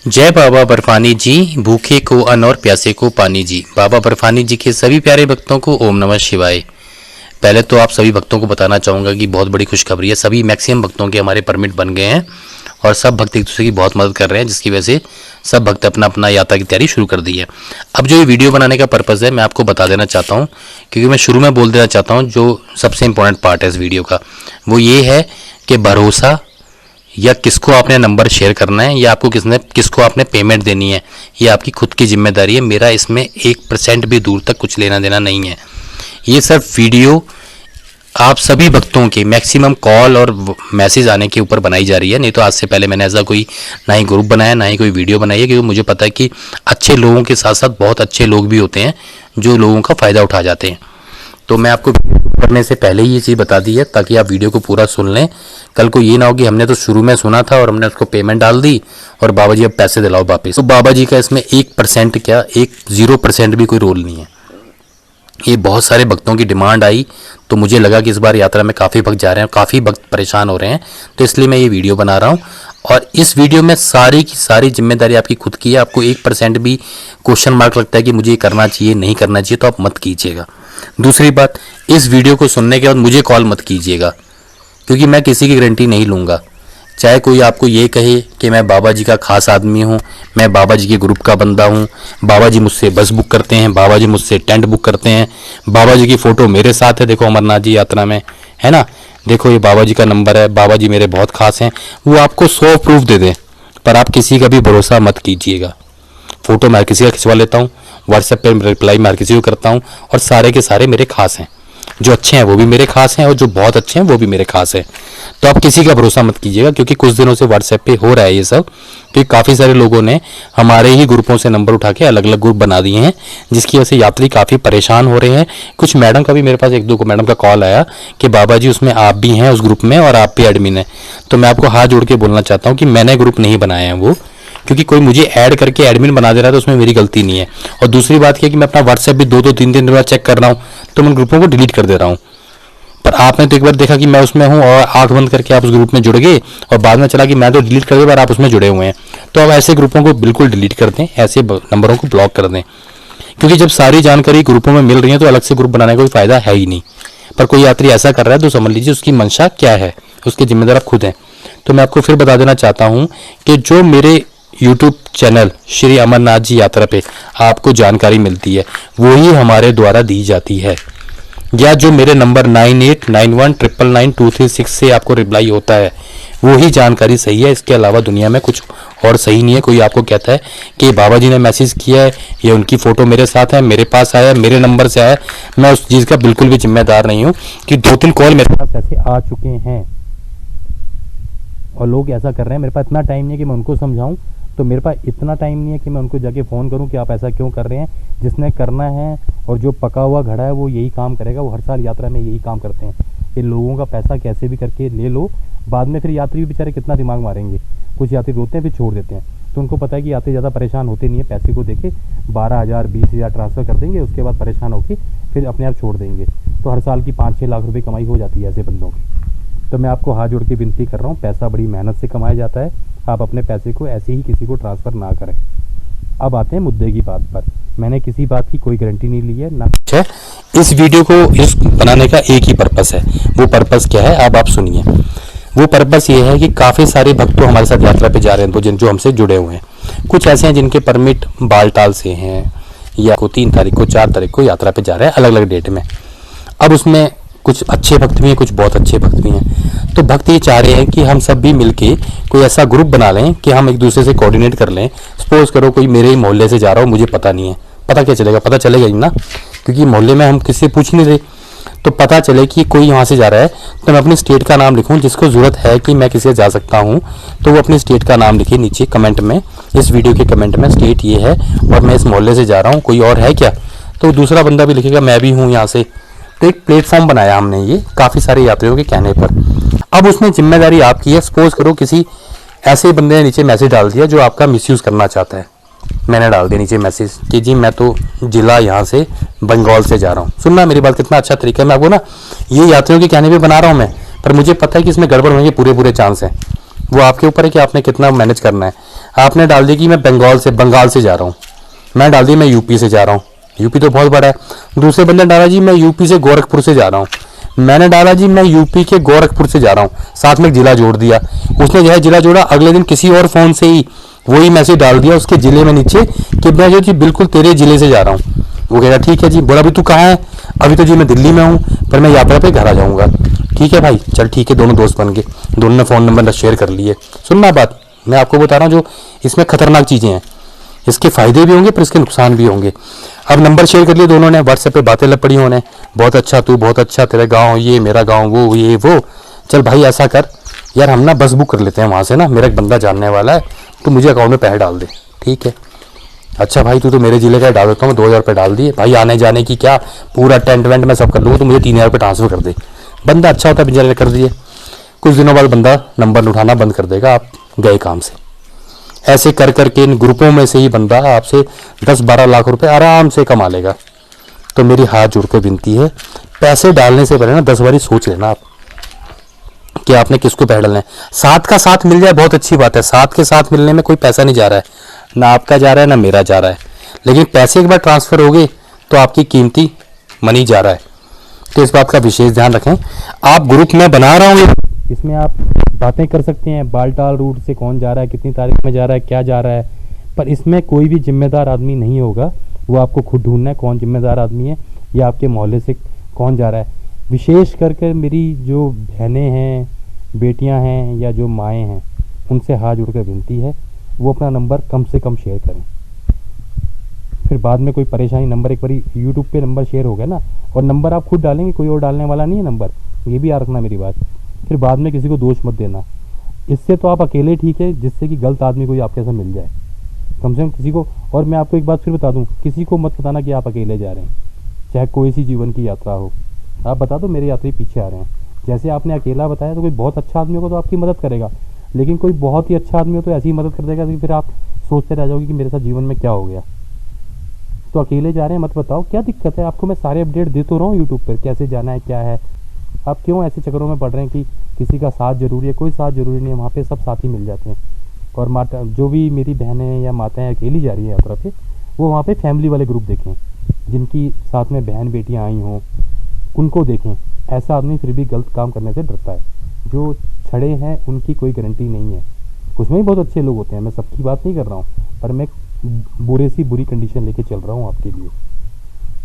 जय बाबा बर्फानी जी। भूखे को अन्न और प्यासे को पानी जी। बाबा बर्फानी जी के सभी प्यारे भक्तों को ओम नमः शिवाय। पहले तो आप सभी भक्तों को बताना चाहूँगा कि बहुत बड़ी खुशखबरी है। सभी मैक्सिमम भक्तों के हमारे परमिट बन गए हैं और सब भक्त एक दूसरे की बहुत मदद कर रहे हैं, जिसकी वजह से सब भक्त अपना अपना यात्रा की तैयारी शुरू कर दी है। अब जो ये वीडियो बनाने का पर्पज़ है मैं आपको बता देना चाहता हूँ, क्योंकि मैं शुरू में बोल देना चाहता हूँ जो सबसे इंपॉर्टेंट पार्ट है इस वीडियो का, वो ये है कि भरोसा या किसको आपने नंबर शेयर करना है या आपको किसको आपने पेमेंट देनी है, ये आपकी खुद की जिम्मेदारी है। मेरा इसमें 1% भी दूर तक कुछ लेना देना नहीं है। ये सब वीडियो आप सभी भक्तों के मैक्सिमम कॉल और मैसेज आने के ऊपर बनाई जा रही है। नहीं तो आज से पहले मैंने ऐसा कोई ना ही ग्रुप बनाया ना ही कोई वीडियो बनाई है, क्योंकि मुझे पता है कि अच्छे लोगों के साथ साथ बहुत अच्छे लोग भी होते हैं जो लोगों का फ़ायदा उठा जाते हैं। तो मैं आपको करने से पहले ही ये चीज़ बता दी है ताकि आप वीडियो को पूरा सुन लें। कल को ये ना हो कि हमने तो शुरू में सुना था और हमने उसको पेमेंट डाल दी और बाबा जी अब पैसे दिलाओ वापस। तो बाबा जी का इसमें 1% क्या 0% भी कोई रोल नहीं है। ये बहुत सारे भक्तों की डिमांड आई तो मुझे लगा कि इस बार यात्रा में काफ़ी भक्त जा रहे हैं, काफ़ी भक्त परेशान हो रहे हैं, तो इसलिए मैं ये वीडियो बना रहा हूँ। और इस वीडियो में सारी की सारी जिम्मेदारी आपकी खुद की है। आपको 1% भी क्वेश्चन मार्क लगता है कि मुझे ये करना चाहिए नहीं करना चाहिए तो आप मत कीजिएगा। दूसरी बात, इस वीडियो को सुनने के बाद मुझे कॉल मत कीजिएगा, क्योंकि मैं किसी की गारंटी नहीं लूँगा। चाहे कोई आपको ये कहे कि मैं बाबा जी का खास आदमी हूँ, मैं बाबा जी के ग्रुप का बंदा हूँ, बाबा जी मुझसे बस बुक करते हैं, बाबा जी मुझसे टेंट बुक करते हैं, बाबा जी की फ़ोटो मेरे साथ है, देखो अमरनाथ जी यात्रा में है ना, देखो ये बाबा जी का नंबर है, बाबा जी मेरे बहुत खास हैं, वो आपको 100 प्रूफ दे दें, पर आप किसी का भी भरोसा मत कीजिएगा। फ़ोटो मैं किसी का खिंचवा लेता हूँ, व्हाट्सएप पे रिप्लाई मैं किसी को करता हूँ, और सारे के सारे मेरे खास हैं। जो अच्छे हैं वो भी मेरे खास हैं और जो बहुत अच्छे हैं वो भी मेरे खास हैं। तो आप किसी का भरोसा मत कीजिएगा, क्योंकि कुछ दिनों से व्हाट्सएप पे हो रहा है ये सब, क्योंकि काफ़ी सारे लोगों ने हमारे ही ग्रुपों से नंबर उठा के अलग अलग ग्रुप बना दिए हैं, जिसकी वजह से यात्री काफ़ी परेशान हो रहे हैं। कुछ मैडम का भी मेरे पास 1-2 मैडम का कॉल आया कि बाबा जी उसमें आप भी हैं उस ग्रुप में और आप भी एडमिन हैं। तो मैं आपको हाथ जोड़ के बोलना चाहता हूँ कि मैंने ग्रुप नहीं बनाए हैं वो, क्योंकि कोई मुझे ऐड करके एडमिन बना दे रहा है तो उसमें मेरी गलती नहीं है। और दूसरी बात क्या कि मैं अपना व्हाट्सएप भी 2-2 3-3 दिन बाद चेक कर रहा हूँ, तो मैं ग्रुपों को डिलीट कर दे रहा हूँ। पर आपने तो एक बार देखा कि मैं उसमें हूँ और आंख बंद करके आप उस ग्रुप में जुड़ गए, और बाद में चला कि मैं तो डिलीट कर दिया पर आप उसमें जुड़े हुए हैं। तो आप ऐसे ग्रुपों को बिल्कुल डिलीट कर दें, ऐसे नंबरों को ब्लॉक कर दें, क्योंकि जब सारी जानकारी ग्रुपों में मिल रही है तो अलग से ग्रुप बनाने का कोई फायदा है ही नहीं। पर कोई यात्री ऐसा कर रहा है तो समझ लीजिए उसकी मंशा क्या है, उसके जिम्मेदार आप खुद हैं। तो मैं आपको फिर बता देना चाहता हूँ कि जो मेरे यूट्यूब चैनल श्री अमरनाथ जी यात्रा पे आपको जानकारी मिलती है वो ही हमारे द्वारा दी जाती है, या जो मेरे नंबर 9891999236 से आपको रिप्लाई होता है वो ही जानकारी सही है। इसके अलावा दुनिया में कुछ और सही नहीं है। कोई आपको कहता है कि बाबा जी ने मैसेज किया है या उनकी फ़ोटो मेरे साथ है, मेरे पास आया, मेरे नंबर से आया, मैं उस चीज़ का बिल्कुल भी जिम्मेदार नहीं हूँ। कि 2-3 कॉल मेरे पास ऐसे आ चुके हैं और लोग ऐसा कर रहे हैं, मेरे पास इतना टाइम नहीं है कि मैं उनको समझाऊं, तो मेरे पास इतना टाइम नहीं है कि मैं उनको जाके फ़ोन करूं कि आप ऐसा क्यों कर रहे हैं। जिसने करना है और जो पका हुआ घड़ा है वो यही काम करेगा। वो हर साल यात्रा में यही काम करते हैं कि लोगों का पैसा कैसे भी करके ले लो, बाद में फिर यात्री भी बेचारे कितना दिमाग मारेंगे। कुछ यात्री रोते हैं फिर छोड़ देते हैं, तो उनको पता है कि यात्री ज़्यादा परेशान होते नहीं है, पैसे को देके 12,000 20,000 ट्रांसफ़र कर देंगे, उसके बाद परेशान होकर फिर अपने आप छोड़ देंगे। तो हर साल की 5-6 लाख रुपये कमाई हो जाती है ऐसे बंदों की। तो मैं आपको हाथ जोड़ के विनती कर रहा हूँ, पैसा बड़ी मेहनत से कमाया जाता है, आप अपने पैसे को ऐसे ही किसी को ट्रांसफ़र ना करें। अब आते हैं मुद्दे की बात पर। मैंने किसी बात की कोई गारंटी नहीं ली है ना। अच्छा, इस वीडियो को इस बनाने का एक ही पर्पस है। वो पर्पस क्या है अब आप सुनिए। वो पर्पस ये है कि काफ़ी सारे भक्त तो हमारे साथ यात्रा पे जा रहे हैं, तो जो हमसे जुड़े हुए हैं, कुछ ऐसे हैं जिनके परमिट बालटाल से हैं या को 3 तारीख को 4 तारीख को यात्रा पे जा रहे हैं अलग अलग डेट में। अब उसमें कुछ अच्छे भक्त भी हैं, कुछ बहुत अच्छे भक्त भी हैं। तो भक्त ये चाह रहे हैं कि हम सब भी मिलके कोई ऐसा ग्रुप बना लें कि हम एक दूसरे से कोऑर्डिनेट कर लें। सपोज करो कोई मेरे ही मोहल्ले से जा रहा हो, मुझे पता नहीं है, पता क्या चलेगा, पता चलेगा ही ना, क्योंकि मोहल्ले में हम किसी से पूछ नहीं रहे। तो पता चले कि कोई यहाँ से जा रहा है तो मैं अपनी स्टेट का नाम लिखूँ, जिसको ज़रूरत है कि मैं किसी से जा सकता हूँ तो वो अपनी स्टेट का नाम लिखे नीचे कमेंट में, इस वीडियो के कमेंट में स्टेट ये है और मैं इस मोहल्ले से जा रहा हूँ, कोई और है क्या, तो दूसरा बंदा भी लिखेगा मैं भी हूँ यहाँ से। तो एक प्लेटफॉर्म बनाया हमने ये काफ़ी सारे यात्रियों के कहने पर। अब उसमें जिम्मेदारी आपकी है। सपोज करो किसी ऐसे बंदे ने नीचे मैसेज डाल दिया जो आपका मिसयूज़ करना चाहता है। मैंने डाल दिया नीचे मैसेज कि जी मैं तो ज़िला यहाँ से बंगाल से जा रहा हूँ। सुनना मेरी बात, कितना अच्छा तरीका है। मैं आपको ना ये यात्रियों के कहने पे बना रहा हूँ मैं, पर मुझे पता है कि इसमें गड़बड़ होने के पूरे चांस हैं। वो आपके ऊपर है कि आपने कितना मैनेज करना है। आपने डाल दी कि मैं बंगाल से जा रहा हूँ, मैं डाल दी मैं यूपी से जा रहा हूँ, यूपी तो बहुत बड़ा है। दूसरे बंदे ने डाला जी मैं यूपी से गोरखपुर से जा रहा हूँ, मैंने डाला जी मैं यूपी के गोरखपुर से जा रहा हूँ, साथ में एक जिला जोड़ दिया। उसने जो है जिला जोड़ा, अगले दिन किसी और फोन से ही वही मैसेज डाल दिया उसके जिले में नीचे कि मैं जो जी बिल्कुल तेरे जिले से जा रहा हूँ। वो कह रहा ठीक है जी। बोला अभी तू कहाँ है? अभी तो जी मैं दिल्ली में हूँ, पर मैं यात्रा पे घर आ जाऊँगा। ठीक है भाई, चल ठीक है, दोनों दोस्त बन गए, दोनों ने फ़ोन नंबर शेयर कर लिए। सुनना बात, मैं आपको बता रहा हूँ जो इसमें खतरनाक चीज़ें हैं, इसके फ़ायदे भी होंगे पर इसके नुकसान भी होंगे। अब नंबर शेयर कर लिए दोनों ने, व्हाट्सएप पे बातें लग पड़ी होने, बहुत अच्छा तू बहुत अच्छा, तेरा गाँव ये, मेरा गाँव वो, ये वो। चल भाई ऐसा कर यार, हम ना बस बुक कर लेते हैं वहाँ से ना, मेरा एक बंदा जानने वाला है, तो मुझे अकाउंट में पैसे डाल दे। ठीक है, अच्छा भाई तू तो मेरे जिले का डाल देता हूँ, 2000 रुपये डाल दिए भाई, आने जाने की क्या पूरा टेंट वेंट मैं सब कर लूँगा, तो मुझे 3000 रुपये ट्रांसफर कर दे। बंदा अच्छा होता है, बेचारे ने कर दिए। कुछ दिनों बाद बंदा नंबर उठाना बंद कर देगा, आप गए काम से। ऐसे कर करके इन ग्रुपों में से ही बंदा आपसे 10-12 लाख रुपए आराम से कमा लेगा। तो मेरी हाथ जोड़ कर विनती है, पैसे डालने से पहले ना 10 बारी सोच लेना आप कि आपने किसको पैसे डालना है। साथ का साथ मिल जाए बहुत अच्छी बात है, साथ के साथ मिलने में कोई पैसा नहीं जा रहा है, ना आपका जा रहा है ना मेरा जा रहा है, लेकिन पैसे एक बार ट्रांसफर हो गए तो आपकी कीमती मनी जा रहा है। तो इस बात का विशेष ध्यान रखें। आप ग्रुप में बना रहा हूँ, इसमें आप बातें कर सकते हैं, बालटाल रूट से कौन जा रहा है, कितनी तारीख में जा रहा है, क्या जा रहा है, पर इसमें कोई भी जिम्मेदार आदमी नहीं होगा। वो आपको खुद ढूंढना है कौन जिम्मेदार आदमी है, या आपके मोहल्ले से कौन जा रहा है। विशेष करके मेरी जो बहनें हैं, बेटियां हैं, या जो माएँ हैं, उनसे हाथ जोड़कर विनती है वो अपना नंबर कम से कम शेयर करें। फिर बाद में कोई परेशानी, नंबर एक बार यूट्यूब पे नंबर शेयर हो गया ना, और नंबर आप खुद डालेंगे, कोई और डालने वाला नहीं है नंबर, ये भी याद रखना मेरी बात। फिर बाद में किसी को दोष मत देना, इससे तो आप अकेले ठीक है, जिससे कि गलत आदमी कोई आपके साथ मिल जाए। कम से कम किसी को, और मैं आपको एक बात फिर बता दूं, किसी को मत बताना कि आप अकेले जा रहे हैं, चाहे कोई सी जीवन की यात्रा हो। आप बता दो मेरे यात्री पीछे आ रहे हैं। जैसे आपने अकेला बताया, तो कोई बहुत अच्छा आदमी होगा तो आपकी मदद करेगा, लेकिन कोई बहुत ही अच्छा आदमी हो तो ऐसी ही मदद कर देगा कि फिर आप सोचते रह जाओगे कि मेरे साथ जीवन में क्या हो गया। तो अकेले जा रहे हैं मत बताओ, क्या दिक्कत है आपको? मैं सारे अपडेट दे तो रहा हूँ यूट्यूब पर, कैसे जाना है क्या है। आप क्यों ऐसे चक्करों में पड़ रहे हैं कि किसी का साथ जरूरी है? कोई साथ जरूरी नहीं है, वहाँ पे सब साथी मिल जाते हैं। और माता, जो भी मेरी बहनें या माताएं अकेली जा रही है यात्रा पे, वो वहाँ पे फैमिली वाले ग्रुप देखें, जिनकी साथ में बहन बेटियाँ आई हों, उनको देखें। ऐसा आदमी फिर भी गलत काम करने से डरता है। जो छड़े हैं उनकी कोई गारंटी नहीं है, उसमें भी बहुत अच्छे लोग होते हैं, मैं सबकी बात नहीं कर रहा हूँ, पर मैं बुरे सी बुरी कंडीशन लेके चल रहा हूँ आपके लिए।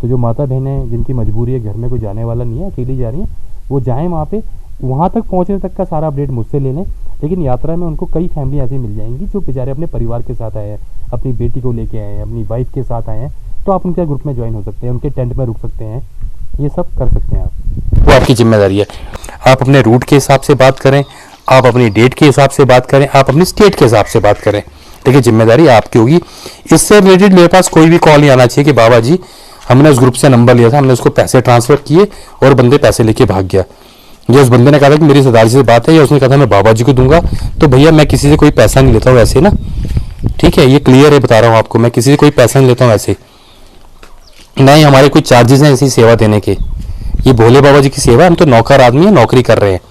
तो जो माता बहनें जिनकी मजबूरी है, घर में कोई जाने वाला नहीं है, अकेली जा रही हैं, वो जाएँ वहाँ पे, वहाँ तक पहुँचने तक का सारा अपडेट मुझसे ले लें। लेकिन यात्रा में उनको कई फैमिली ऐसी मिल जाएंगी जो बेचारे अपने परिवार के साथ आए हैं, अपनी बेटी को लेके आए हैं, अपनी वाइफ के साथ आए हैं, तो आप उनके ग्रुप में ज्वाइन हो सकते हैं, उनके टेंट में रुक सकते हैं, ये सब कर सकते हैं आप। वो आपकी जिम्मेदारी है। आप अपने रूट के हिसाब से बात करें, आप अपनी डेट के हिसाब से बात करें, आप अपनी स्टेट के हिसाब से बात करें, देखिए जिम्मेदारी आपकी होगी। इससे रिलेटेड मेरे पास कोई भी कॉल नहीं आना चाहिए कि बाबा जी हमने उस ग्रुप से नंबर लिया था, हमने उसको पैसे ट्रांसफर किए और बंदे पैसे लेके भाग गया। जो उस बंदे ने कहा था कि मेरी सरदार जी से बात है, या उसने कहा था मैं बाबा जी को दूंगा, तो भैया मैं किसी से कोई पैसा नहीं लेता हूँ वैसे ना, ठीक है, ये क्लियर है, बता रहा हूँ आपको, मैं किसी से कोई पैसा नहीं लेता हूँ ऐसे, नहीं हमारे कोई चार्जेस हैं ऐसी सेवा देने के। ये भोले बाबा जी की सेवा, हम तो नौकर आदमी है, नौकरी कर रहे हैं,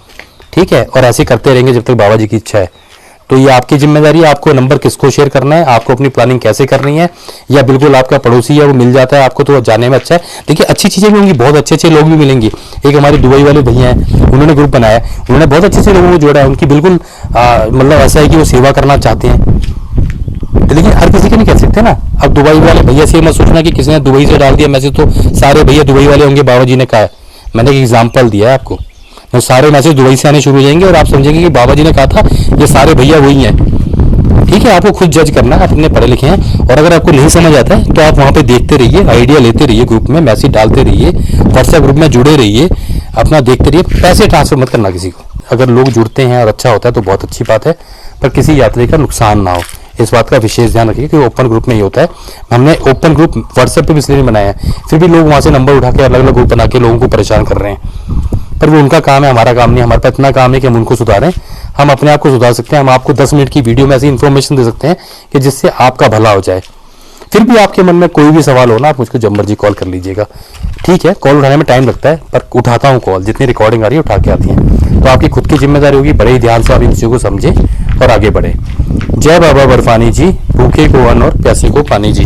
ठीक है, और ऐसे करते रहेंगे जब तक बाबा जी की इच्छा है। तो ये आपकी जिम्मेदारी है, आपको नंबर किसको शेयर करना है, आपको अपनी प्लानिंग कैसे करनी है, या बिल्कुल आपका पड़ोसी है वो मिल जाता है आपको तो जाने में अच्छा है। देखिए अच्छी चीज़ें भी होंगी, बहुत अच्छे अच्छे लोग भी मिलेंगे। एक हमारे दुबई वाले भैया हैं, उन्होंने ग्रुप बनाया, उन्होंने बहुत अच्छे अच्छे लोगों को जोड़ा है, उनकी बिल्कुल मतलब ऐसा है कि वो सेवा करना चाहते हैं, लेकिन हर किसी के नहीं कह सकते ना। अब दुबई वाले भैया से मत सोचना कि किसी ने दुबई से डाल दिया मैसेज तो सारे भैया दुबई वाले होंगे, बाबा जी ने कहा है, मैंने एक एग्जाम्पल दिया है आपको, तो सारे मैसेज दुबई से आने शुरू हो जाएंगे और आप समझेंगे कि बाबा जी ने कहा था, ये सारे भैया वही हैं। ठीक है, आपको खुद जज करना है, आप इतने पढ़े लिखे हैं। और अगर आपको नहीं समझ आता है तो आप वहाँ पे देखते रहिए, आइडिया लेते रहिए, ग्रुप में मैसेज डालते रहिए, व्हाट्सएप ग्रुप में जुड़े रहिए, अपना देखते रहिए, पैसे ट्रांसफर मत करना किसी को। अगर लोग जुड़ते हैं और अच्छा होता है तो बहुत अच्छी बात है, पर किसी यात्री का नुकसान ना हो, इस बात का विशेष ध्यान रखिए कि ओपन ग्रुप में ही होता है। हमने ओपन ग्रुप व्हाट्सएप पे इसलिए नहीं बनाया है, फिर भी लोग वहाँ से नंबर उठा के अलग अलग ग्रुप बना के लोगों को परेशान कर रहे हैं, पर वो उनका काम है, हमारा काम नहीं। हमारे पास इतना काम है कि हम उनको सुधारें, हम अपने आप को सुधार सकते हैं। हम आपको 10 मिनट की वीडियो में ऐसी इन्फॉर्मेशन दे सकते हैं कि जिससे आपका भला हो जाए। फिर भी आपके मन में कोई भी सवाल हो ना, आप मुझको जब मर्जी कॉल कर लीजिएगा, ठीक है। कॉल उठाने में टाइम लगता है पर उठाता हूँ कॉल, जितनी रिकॉर्डिंग आ रही है उठा के आती है। तो आपकी खुद की जिम्मेदारी होगी, बड़े ही ध्यान से आप इन चीज़ों को समझें और आगे बढ़े। जय बाबा बर्फानी जी, भूखे को अन्न और प्यासे को पानी जी।